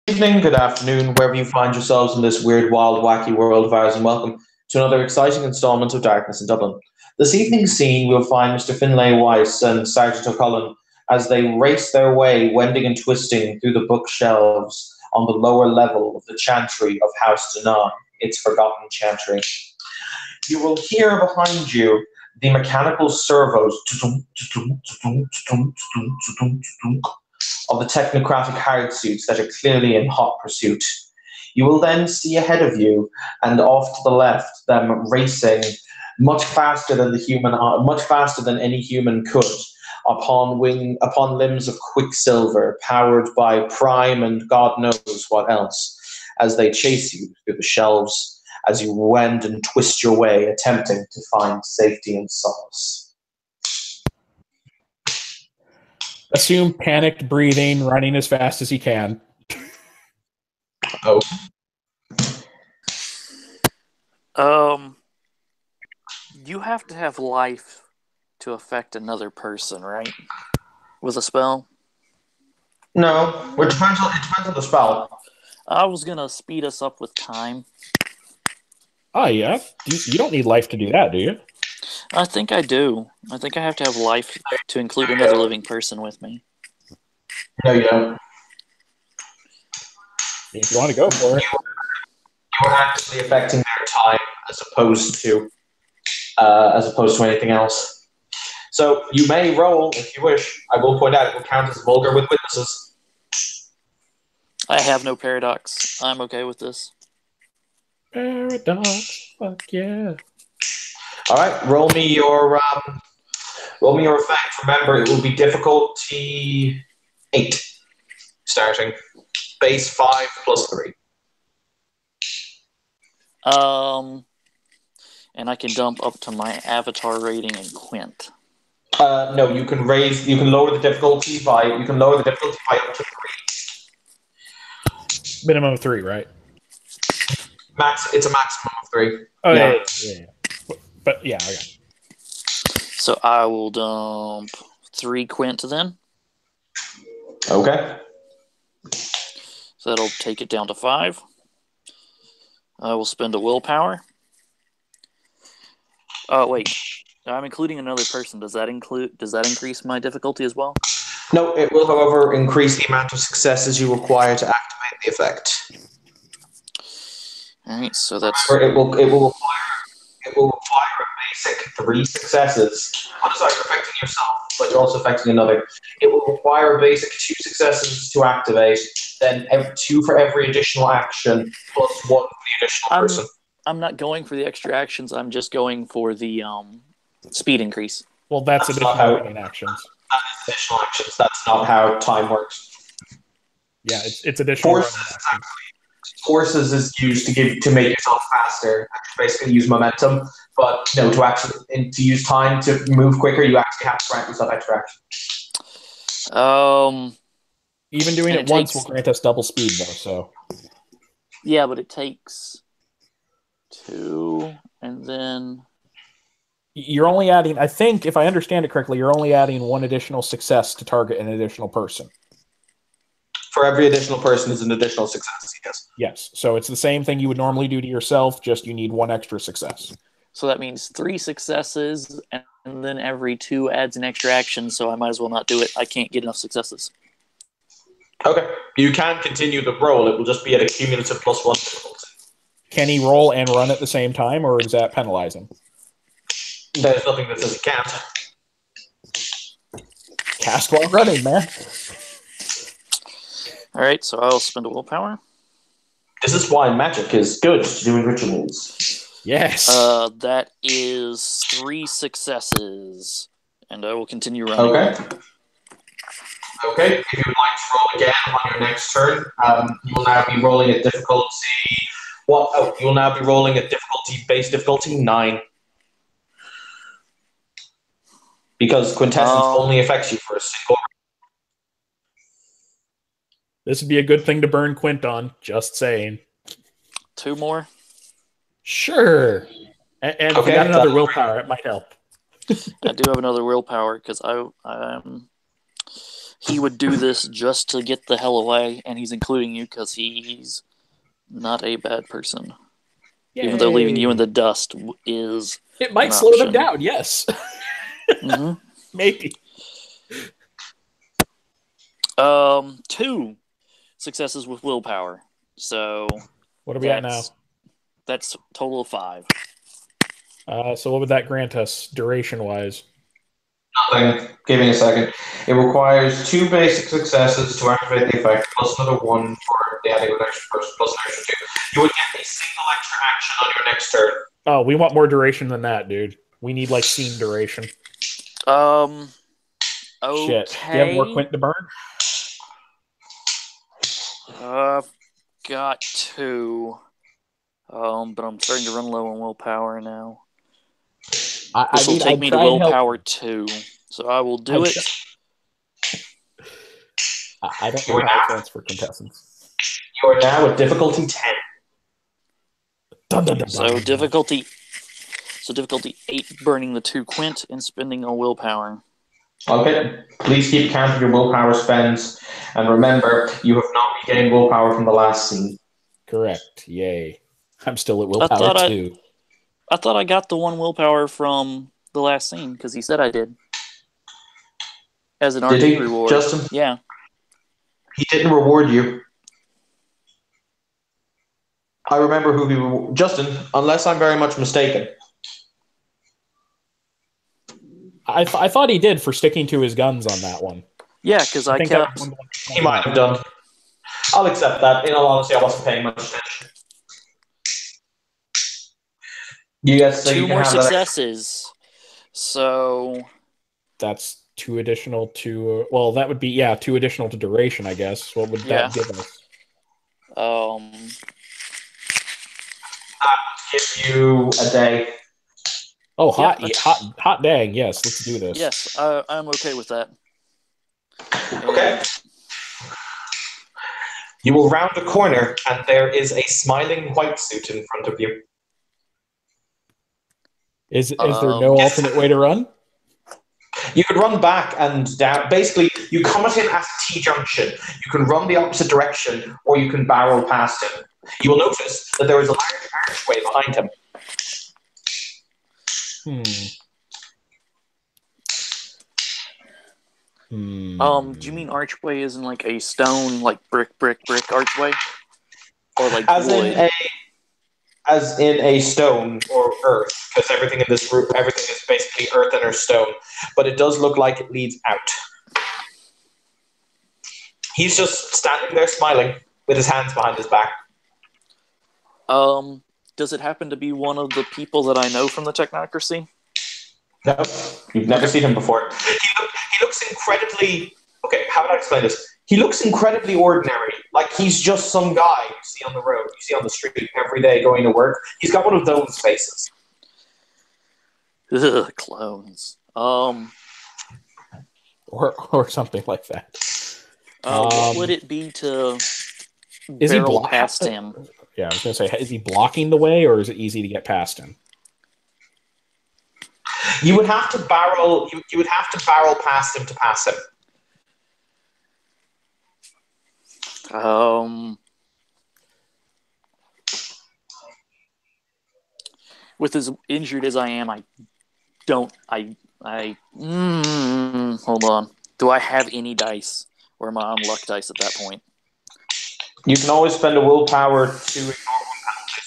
Evening, good afternoon, wherever you find yourselves in this weird, wild, wacky world of ours, and welcome to another exciting installment of Darkness in Dublin. This evening's scene, we'll find Mr. Finlay Weiss and Sergeant O'Cullen as they race their way, wending and twisting through the bookshelves on the lower level of the chantry of House Denan, its forgotten chantry. You will hear behind you the mechanical servos of the technocratic hard suits that are clearly in hot pursuit. You will then see ahead of you and off to the left them racing much faster than much faster than any human could upon limbs of quicksilver, powered by Prime and God knows what else, as they chase you through the shelves as you wend and twist your way, attempting to find safety and solace. Assume panicked breathing, running as fast as he can. Oh. You have to have life to affect another person, right? With a spell? No, it depends on the spell. I was gonna speed us up with time. Oh, yeah? You don't need life to do that, do you? I think I do. I think I have to have life to include another living person with me. No, you don't. If you want to go for it. You're actually affecting their time as opposed to anything else. So you may roll if you wish. I will point out it will count as vulgar with witnesses. I have no paradox. I'm okay with this. Paradox, fuck yeah. All right, roll me your effect. Remember, it will be difficulty 8 starting. Base 5 plus 3. And I can dump up to my avatar rating in Quint. No, you can lower the difficulty by up to 3. Minimum of 3, right? It's a maximum of 3. Oh, yeah. But yeah, okay. So I will dump 3 Quint then. Okay. So that'll take it down to 5. I will spend a willpower. Oh wait, I'm including another person. Does that increase my difficulty as well? No, it will, however, increase the amount of successes you require to activate the effect. All right, so that's. It will require a basic 3 successes. What is that? You're affecting yourself, but you're also affecting another. It will require a basic 2 successes to activate, then 2 for every additional action, plus 1 for the additional person. I'm not going for the extra actions. I'm just going for the speed increase. Well, that's additional running actions. That is additional actions. That's not how time works. Yeah, it's additional running actions. Forces is used to make yourself faster. Basically, use momentum. But no, to use time to move quicker, you actually have to grant yourself extra action. Even doing it once will grant us double speed, though. So. Yeah, but it takes 2, and then you're only adding. I think, if I understand it correctly, you're only adding 1 additional success to target an additional person. For every additional person is an additional success, yes. Yes, so it's the same thing you would normally do to yourself, just you need 1 extra success. So that means 3 successes, and then every 2 adds an extra action, so I might as well not do it. I can't get enough successes. Okay. You can continue the roll. It will just be at a cumulative +1 difficulty. Can he roll and run at the same time, or does that penalize him? There's nothing that says he can't. Cast while running, man. All right, so I'll spend a willpower. This is why magic is good to doing rituals. Yes. That is 3 successes, and I will continue running. Okay. If you would like to roll again on your next turn, you will now be rolling at difficulty. You will now be rolling at base difficulty 9. Because quintessence only affects you for a single. This would be a good thing to burn Quint on. Just saying. 2 more? Sure. And if you got another willpower, it might help. I do have another willpower because he would do this just to get the hell away, and he's including you because he's not a bad person. Even though leaving you in the dust is It might an slow them option. down, yes. Mhm. Maybe. 2 successes with willpower. So What are we at now? That's total of 5. So what would that grant us duration-wise? Nothing. Give me a second. It requires 2 basic successes to activate the effect, plus another 1 for the adding of an extra person, plus an extra 2. You would get a single extra action on your next turn. Oh, we want more duration than that, dude. We need like scene duration. Okay. Shit. Do you have more Quint to burn? I've got 2. But I'm starting to run low on willpower now. This will take me to willpower 2, so I will do it. I don't know how it transfer contestants. You are now at difficulty 10. Dun, dun, dun, So dun. difficulty 8, burning the 2 Quint and spending a willpower. Okay, please keep count of your willpower spends, and remember, you have not regained willpower from the last scene. Correct. Yay. I'm still at willpower 2. I thought I got the 1 willpower from the last scene, because he said I did. As an RP reward. Justin? Yeah. He didn't reward you. I remember who he rewarded. Justin, unless I'm very much mistaken. I thought he did for sticking to his guns on that one. Yeah, because I think kept... that was He might have done. I'll accept that. In all honesty, I wasn't paying much attention. You guys say 2 you can more have that. successes. So... That's 2 additional to... Well, that would be, 2 additional to duration, I guess. What would that give us? That would give you a day. Oh, Yeah, hot dang. Yes, let's do this. Yes, I'm okay with that. Okay. You will round a corner, and there is a smiling white suit in front of you. Is there no alternate way to run? You could run back and down. Basically, you come at him at a T-junction. You can run the opposite direction, or you can barrel past him. You will notice that there is a large archway behind him. Do you mean archway is in like a stone, like brick archway? Or like wood? As in a stone or earth, because everything in this group, everything is basically earth and or stone. But it does look like it leads out. He's just standing there smiling with his hands behind his back. Does it happen to be one of the people that I know from the Technocracy? No, you've never seen him before. He looks incredibly... Okay, how would I explain this? He looks incredibly ordinary. Like he's just some guy you see on the road, you see on the street every day going to work. He's got one of those faces. Ugh, clones. Or something like that. What would it be to Is he barrel past him? Yeah, I was going to say, is he blocking the way, or is it easy to get past him? You would have to barrel. You would have to barrel past him to pass him. With as injured as I am, hold on. Do I have any dice? Or am I on luck dice at that point? You can always spend a willpower to ignore one penalty.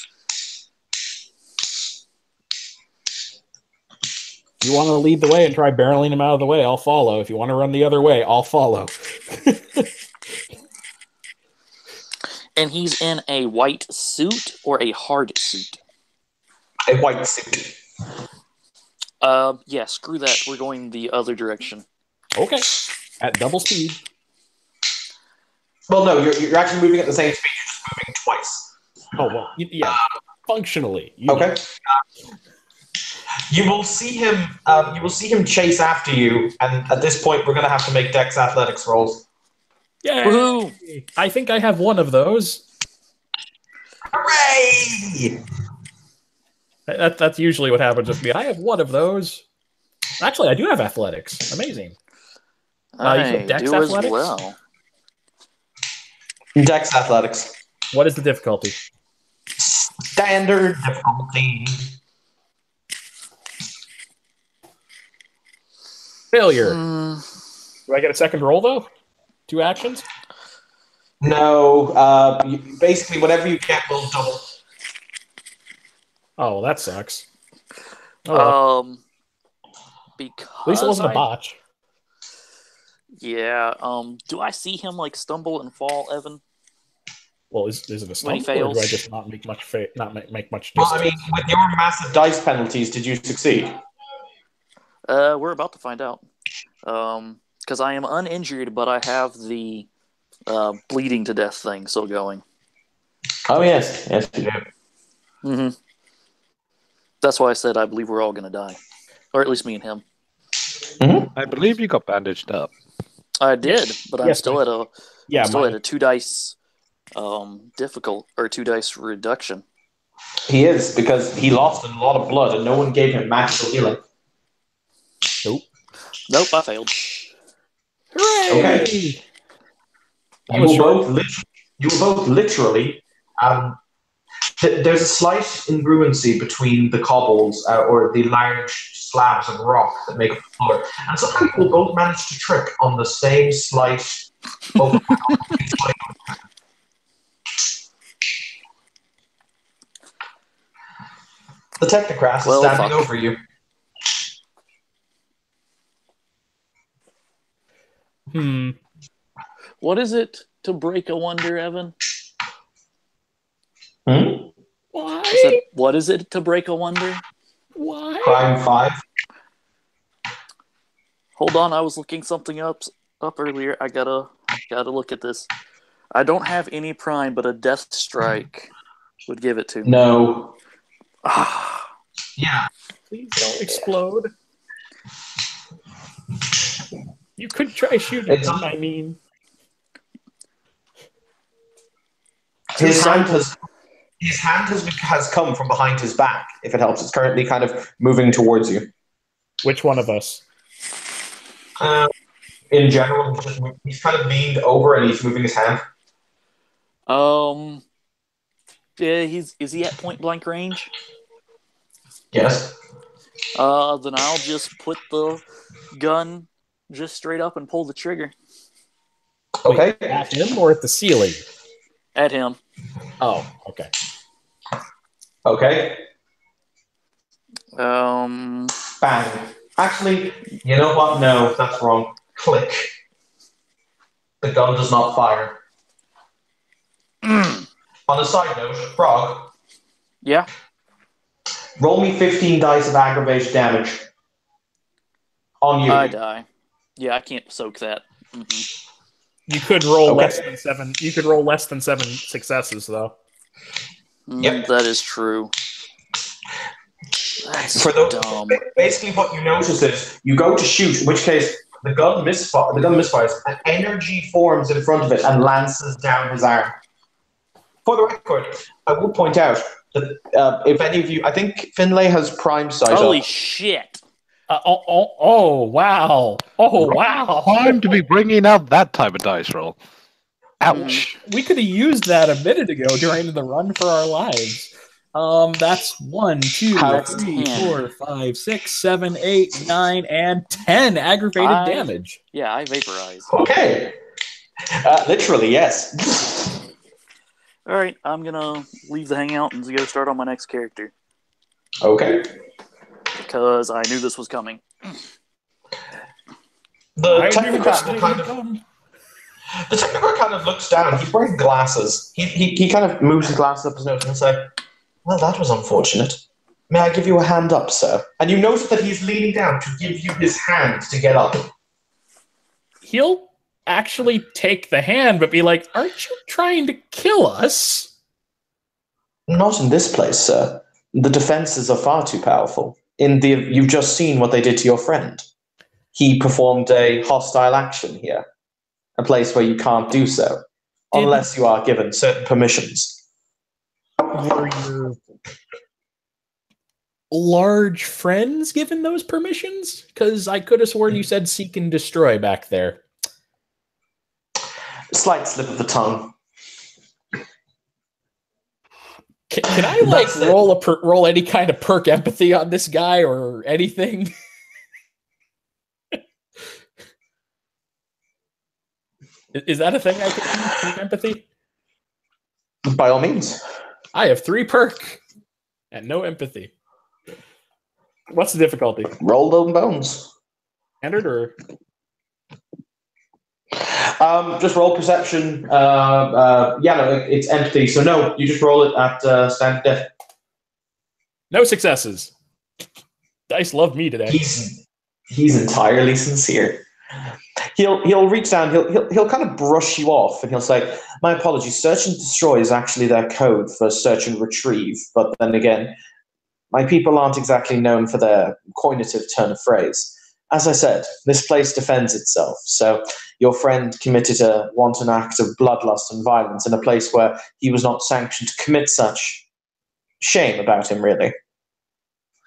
If you want to lead the way and try barreling him out of the way, I'll follow. If you want to run the other way, I'll follow. And he's in a white suit or a hard suit? A white suit. Yeah, screw that. We're going the other direction. Okay. At double speed. Well, no, you're actually moving at the same speed. You're just moving twice. Oh, well, yeah. Functionally. Okay. You will see him. You will see him chase after you, and at this point, we're going to have to make Dex athletics rolls. Yeah. Woohoo! I think I have one of those. Hooray! That's usually what happens with me. I have one of those. Actually, I do have athletics. Amazing. You Dex do athletics? As well. Dex athletics. What is the difficulty? Standard difficulty. Failure. Do I get a second roll, though? 2 actions? No. Basically, whatever you get will double. Oh, well, that sucks. Oh, because at least it wasn't a botch. Yeah. Do I see him like stumble and fall, Evan? Well, is it a stumble, or do I just not make much make much distance? Well, I mean, with your massive dice penalties, did you succeed? We're about to find out. Because I am uninjured, but I have the bleeding to death thing still going. Oh yes, yes you do. Mm-hmm. That's why I said I believe we're all going to die, or at least me and him. Mm-hmm. I believe you got bandaged up. I did, but I'm still at a 2 dice difficult or 2 dice reduction. He is, because he lost a lot of blood and no one gave him magical healing. Nope, I failed. Hooray! Okay. You will both literally. There's a slight incongruency between the cobbles or the large slabs of rock that make up the floor, and sometimes you will both manage to trip on the same slight. The Technocrat is standing over you. What is it to break a wonder, Evan? Why? What is it to break a wonder? Why? Crime 5. Hold on, I was looking something up earlier. I gotta look at this. I don't have any prime, but a death strike would give it to me. No. Yeah. Please don't explode. You could try shooting him, I mean. His hand has come from behind his back, if it helps. It's currently kind of moving towards you. Which one of us? In general, he's kind of leaned over and he's moving his hand. Yeah, is he at point blank range? Yes. Then I'll just put the gun just straight up and pull the trigger. Okay. Wait, at him or at the ceiling? At him. Oh, okay. Okay. Bang. Actually, you know what? No, that's wrong. Click. The gun does not fire. On a side note, Frog. Yeah? Roll me 15 dice of aggravated damage. On you. I die. Yeah, I can't soak that. Mm-hmm. You could roll less than 7. You could roll less than 7 successes, though. Yep, that is true. That's dumb. Basically, what you notice is you go to shoot, in which case the gun misfires, and energy forms in front of it and lances down his arm. For the record, I will point out that if any of you, I think Finlay has prime sight. Holy shit! Wow! Oh wow! Time to be bringing out that type of dice roll. Ouch! We could have used that a minute ago during the run for our lives. That's 1, 2, 3, 4, 5, 6, 7, 8, 9, and 10 aggravated damage. Yeah, I vaporize. Okay. Literally, yes. All right, I'm gonna leave the hangout and go start on my next character. Okay. Because I knew this was coming. The Technocrat kind of looks down. He's wearing glasses. He kind of moves his glasses up his nose and says, "Well, that was unfortunate. May I give you a hand up, sir?" And you notice that he's leaning down to give you his hand to get up. He'll actually take the hand, but be like, "Aren't you trying to kill us?" Not in this place, sir. The defenses are far too powerful. You've just seen what they did to your friend. He performed a hostile action here. A place where you can't do so. Unless you are given certain permissions. Were your large friends given those permissions? Because I could have sworn you said seek and destroy back there. Slight slip of the tongue. Can I roll any kind of perk empathy on this guy or anything? Is that a thing I can do? Perk empathy? By all means. I have 3 perk and no empathy. What's the difficulty? Roll them bones. Standard or? Just roll perception. It's empathy. So no, you just roll it at standard diff. No successes. Dice love me today. He's entirely sincere. He'll reach down. He'll kind of brush you off, and he'll say, "My apologies. Search and destroy is actually their code for search and retrieve. But then again, my people aren't exactly known for their coinative turn of phrase. As I said, this place defends itself. So your friend committed a wanton act of bloodlust and violence in a place where he was not sanctioned to commit such. Shame about him, really."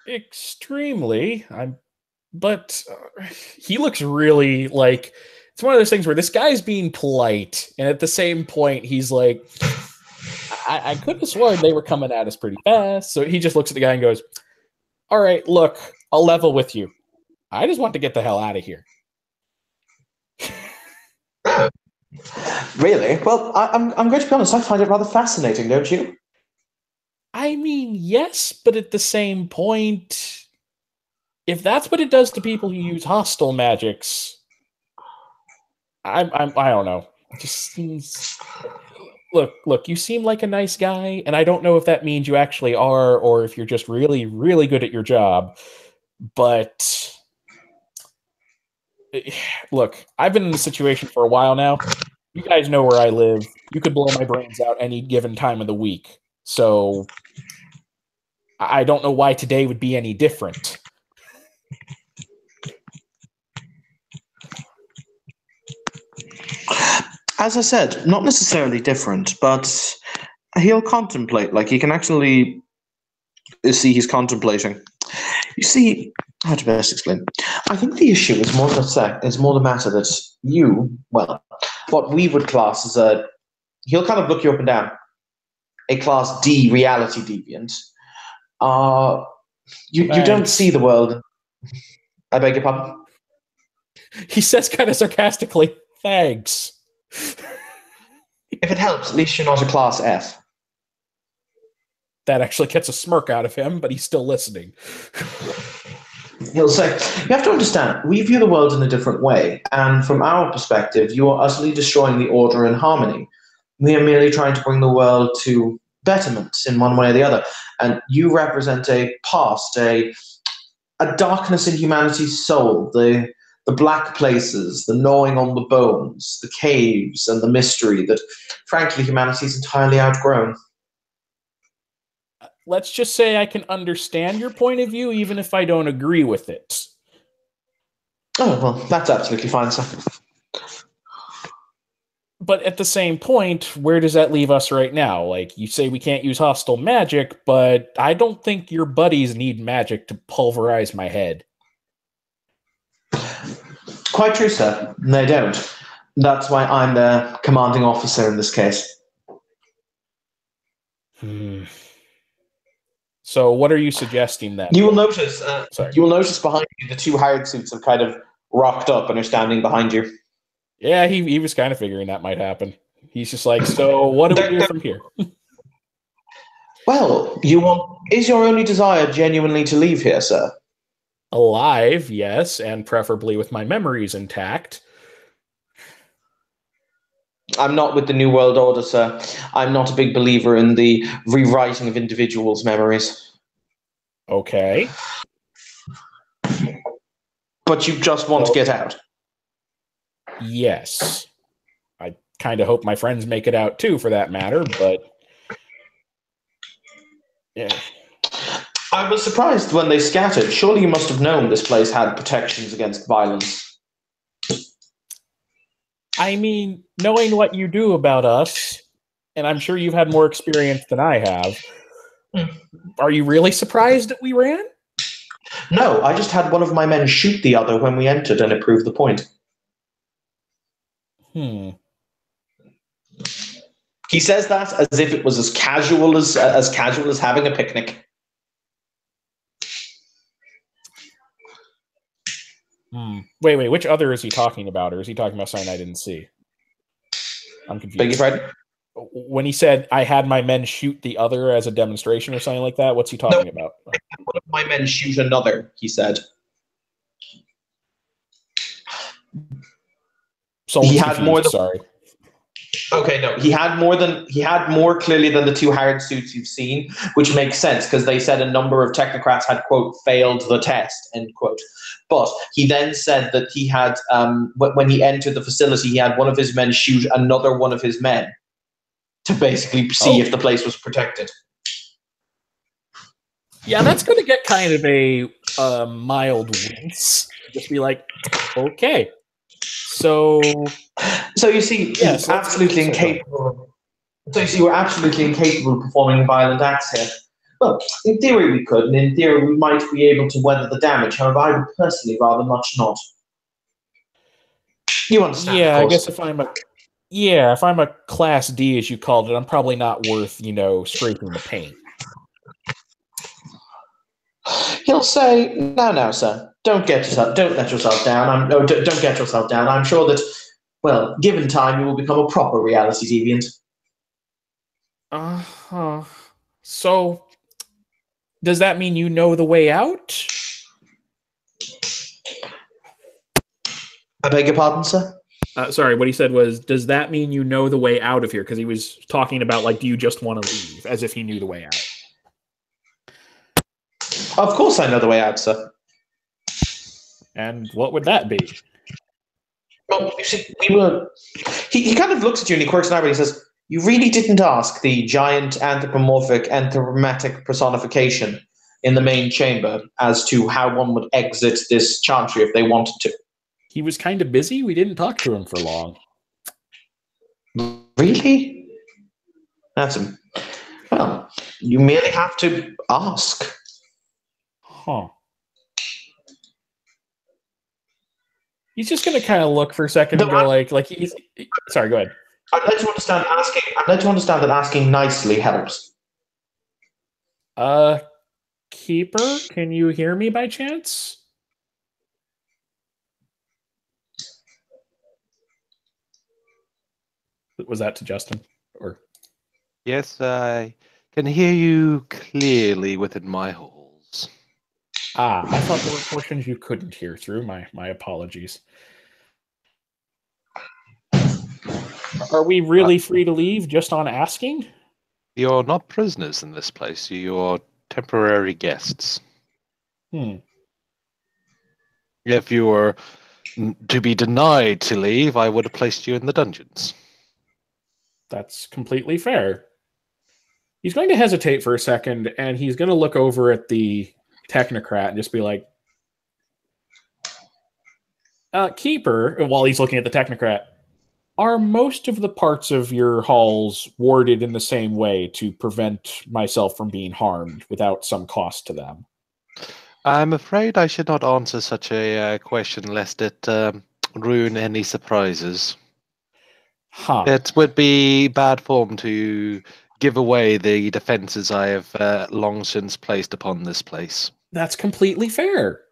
Extremely. But he looks really like it's one of those things where this guy's being polite, and at the same point, he's like, I could have sworn they were coming at us pretty fast. So he just looks at the guy and goes, "All right, look, I'll level with you. I just want to get the hell out of here." Really? Well, I'm going to be honest. I find it rather fascinating, don't you? I mean, yes, but at the same point, if that's what it does to people who use hostile magics, I don't know. It just seems. Look, you seem like a nice guy, and I don't know if that means you actually are, or if you're just really, really good at your job. But look, I've been in this situation for a while now. You guys know where I live. You could blow my brains out any given time of the week. So I don't know why today would be any different. As I said, not necessarily different, but he'll contemplate. Like, he can actually see he's contemplating. You see, how to best explain? I think the issue is more the matter that you, well, what we would class as he'll kind of look you up and down, a class D reality deviant. You don't see the world. I beg your pardon? He says kind of sarcastically, "Thanks." If it helps, at least you're not a class F. That actually gets a smirk out of him, but he's still listening. He'll say, "You have to understand, we view the world in a different way, and from our perspective, you are utterly destroying the order and harmony. We are merely trying to bring the world to betterment in one way or the other, and you represent a past, a darkness in humanity's soul, the black places, the gnawing on the bones, the caves, and the mystery that, frankly, humanity's entirely outgrown." Let's just say I can understand your point of view, even if I don't agree with it. Oh, well, that's absolutely fine, sir. But at the same point, where does that leave us right now? Like, you say we can't use hostile magic, but I don't think your buddies need magic to pulverize my head. Quite true, sir. They don't. That's why I'm the commanding officer in this case. So what are you suggesting then? You will notice. You will notice behind you the 2 hired suits have kind of rocked up and are standing behind you. Yeah, he was kind of figuring that might happen. He's just like, "So what do we do from here?" Well, is your only desire genuinely to leave here, sir? Alive, yes, and preferably with my memories intact. I'm not with the New World Order, sir. I'm not a big believer in the rewriting of individuals' memories. Okay. But you just want to get out? Yes. I kind of hope my friends make it out too, for that matter, but... yeah. I was surprised when they scattered. Surely you must have known this place had protections against violence. I mean, knowing what you do about us, and I'm sure you've had more experience than I have, are you really surprised that we ran? No, I just had one of my men shoot the other when we entered, and it proved the point. He says that as if it was as casual as having a picnic. Wait, which other is he talking about, or is he talking about something I didn't see? I'm confused. Beg your pardon? When he said, I had my men shoot the other as a demonstration or something like that, what's he talking about? One of my men shoot another, he said. He had more than, sorry. Okay, no, he had more clearly than the two hired suits you've seen, which makes sense because they said a number of technocrats had, quote, failed the test, end quote. But he then said that he had, when he entered the facility, he had one of his men shoot another one of his men to basically see if the place was protected. Yeah, that's going to get kind of a mild wince. Just be like, okay. So you see, yes, absolutely incapable. So you see, we're absolutely incapable of performing violent acts here. Well, in theory we could, and in theory we might be able to weather the damage. However, I would personally rather much not. You understand? Yeah, I guess if I'm a Class D, as you called it, I'm probably not worth, scraping the paint. He'll say, "No, sir. Don't let yourself down. Don't get yourself down. I'm sure that, well, given time, you will become a proper reality deviant." So, does that mean you know the way out? I beg your pardon, sir? Sorry, what he said was, does that mean you know the way out of here? Because he was talking about, do you just want to leave? As if he knew the way out. Of course I know the way out, sir. And what would that be? Well, you see, he kind of looks at you and he quirks an eyebrow and he says, "You really didn't ask the giant anthropomorphic personification in the main chamber as to how one would exit this chantry if they wanted to." He was kind of busy. We didn't talk to him for long. Really? That's him. Well, you merely have to ask. Huh. He's just going to kind of look for a second and go like he's... Sorry, go ahead. I'd like to understand that asking nicely helps. Keeper, can you hear me by chance? Was that to Justin? Or yes, I can hear you clearly within my halls. I thought there were portions you couldn't hear through. My apologies. Are we really free to leave just on asking? You're not prisoners in this place. You're temporary guests. If you were to be denied to leave, I would have placed you in the dungeons. That's completely fair. He's going to hesitate for a second, and he's going to look over at the technocrat and just be like, Keeper, while he's looking at the technocrat, are most of the parts of your halls warded in the same way to prevent myself from being harmed without some cost to them? I'm afraid I should not answer such a question lest it ruin any surprises. It would be bad form to give away the defenses I have long since placed upon this place. That's completely fair.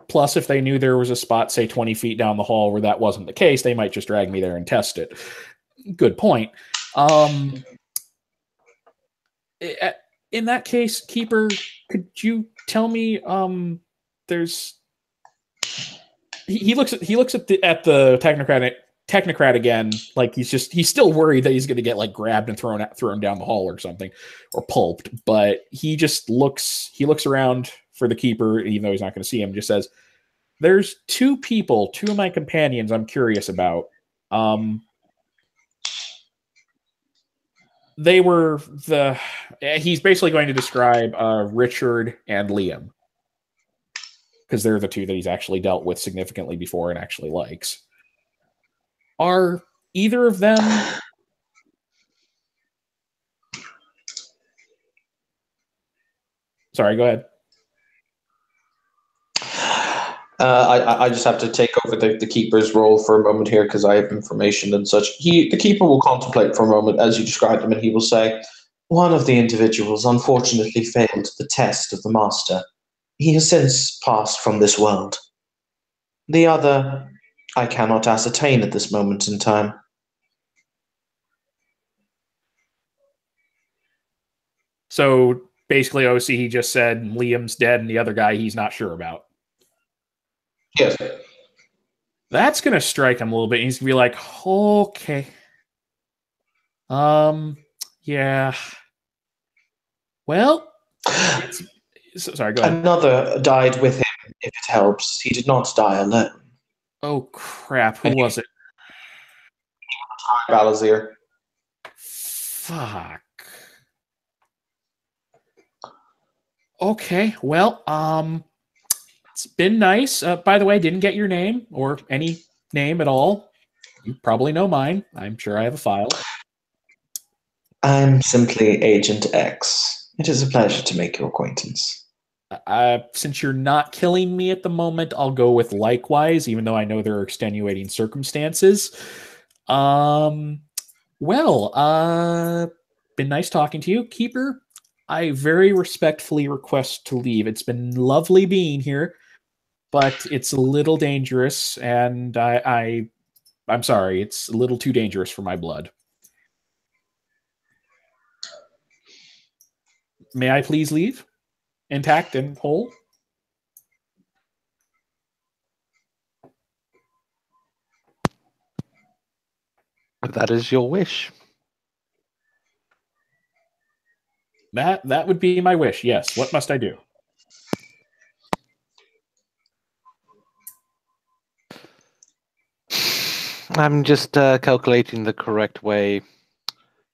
Plus, if they knew there was a spot, say, 20 feet down the hall where that wasn't the case, they might just drag me there and test it. Good point. In that case, Keeper, could you tell me, there's... He looks at the technocrat again, like he's still worried that he's going to get grabbed and thrown down the hall or something, or pulped. But he just looks around for the Keeper, even though he's not going to see him. Just says, "There's two of my companions I'm curious about. They were he's basically going to describe Richard and Liam, because they're the two that he's actually dealt with significantly before and actually likes. Are either of them..." Sorry, go ahead. I just have to take over the keeper's role for a moment here because I have information and such. The keeper will contemplate for a moment as you described him, and he will say, "One of the individuals unfortunately failed the test of the master. He has since passed from this world. The other, I cannot ascertain at this moment in time." So basically, OC, he just said Liam's dead, and the other guy he's not sure about. Yes. That's gonna strike him a little bit. He's gonna be like, okay. Yeah. Well, sorry, go ahead. Another died with him, if it helps. He did not die alone. Oh, crap. Who was it? Balazir. Fuck. Okay, well, it's been nice. By the way, didn't get your name or any name at all. You probably know mine. I'm sure I have a file. I'm simply Agent X. It is a pleasure to make your acquaintance. Since you're not killing me at the moment, I'll go with likewise, even though I know there are extenuating circumstances. Been nice talking to you, Keeper. I very respectfully request to leave. It's been lovely being here, but it's a little dangerous, and I'm sorry, it's a little too dangerous for my blood. May I please leave? Intact and whole? That is your wish. That would be my wish, yes. What must I do? I'm just calculating the correct way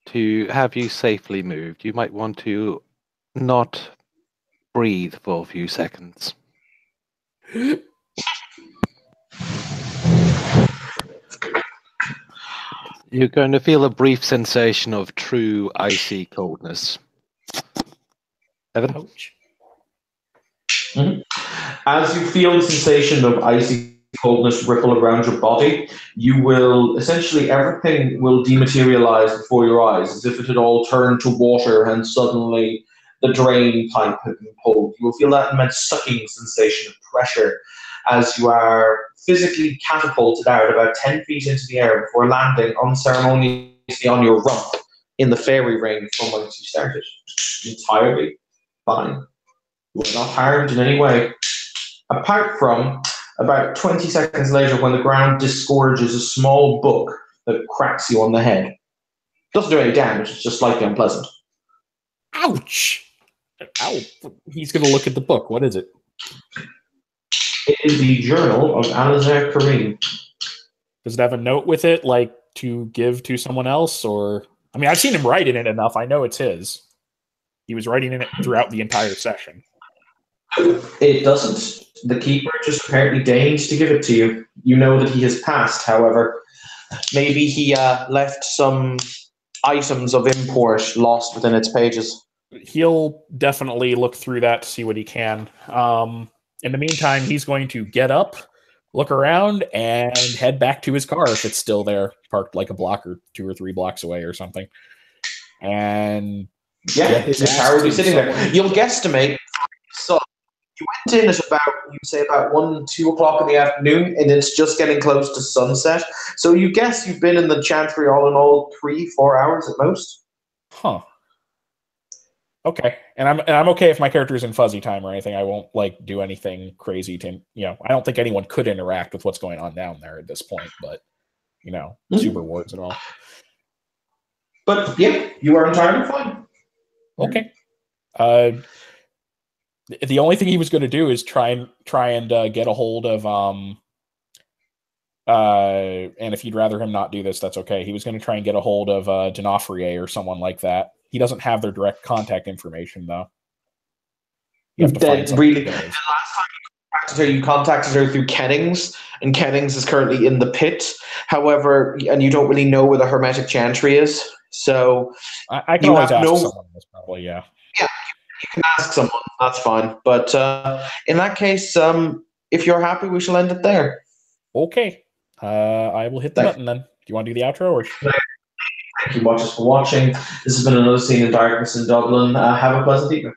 to have you safely moved. You might want to not breathe for a few seconds. You're going to feel a brief sensation of true icy coldness. Evan? Mm-hmm. As you feel the sensation of icy coldness ripple around your body, you will essentially everything will dematerialize before your eyes, as if it had all turned to water and suddenly the drain pipe had been pulled. You will feel that immense sucking sensation of pressure as you are physically catapulted out about 10 feet into the air before landing unceremoniously on your rump in the fairy ring from whence you started. Entirely fine. You were not harmed in any way. Apart from about 20 seconds later when the ground disgorges a small book that cracks you on the head. Doesn't do any damage, it's just slightly unpleasant. Ouch! Ow. He's going to look at the book. What is it? It is the Journal of Alistair Kareem. Does it have a note with it, like to give to someone else? Or I mean, I've seen him write in it enough. I know it's his. He was writing in it throughout the entire session. It doesn't. The keeper just apparently deigned to give it to you. You know that he has passed, however. Maybe he left some items of import lost within its pages. He'll definitely look through that to see what he can. In the meantime, he's going to get up, look around, and head back to his car if it's still there, parked like a block or 2 or 3 blocks away or something. And yeah, his car will be sitting there. You'll guesstimate. So you went in at about 1, 2 o'clock in the afternoon, and it's just getting close to sunset. So you guess you've been in the Chantry all in all 3, 4 hours at most. Huh. Okay, and I'm okay if my character's in fuzzy time or anything. I won't do anything crazy to I don't think anyone could interact with what's going on down there at this point, but super wards and all. But yeah, you are entirely fine. Okay. The only thing he was going to do is try and get a hold of and if you'd rather him not do this, that's okay. He was going to try and get a hold of D'Onofrier or someone like that. He doesn't have their direct contact information, though. You have to find really, the last time you contacted her through Kennings, and Kennings is currently in the pit. However, and you don't really know where the Hermetic Chantry is, so I can always ask someone this, probably, yeah. Yeah, you can ask someone. That's fine. But in that case, if you're happy, we shall end it there. Okay. I will hit the button then. Do you want to do the outro? Or Thank you, watchers, for watching. This has been another Scene in Darkness in Dublin. Have a pleasant evening.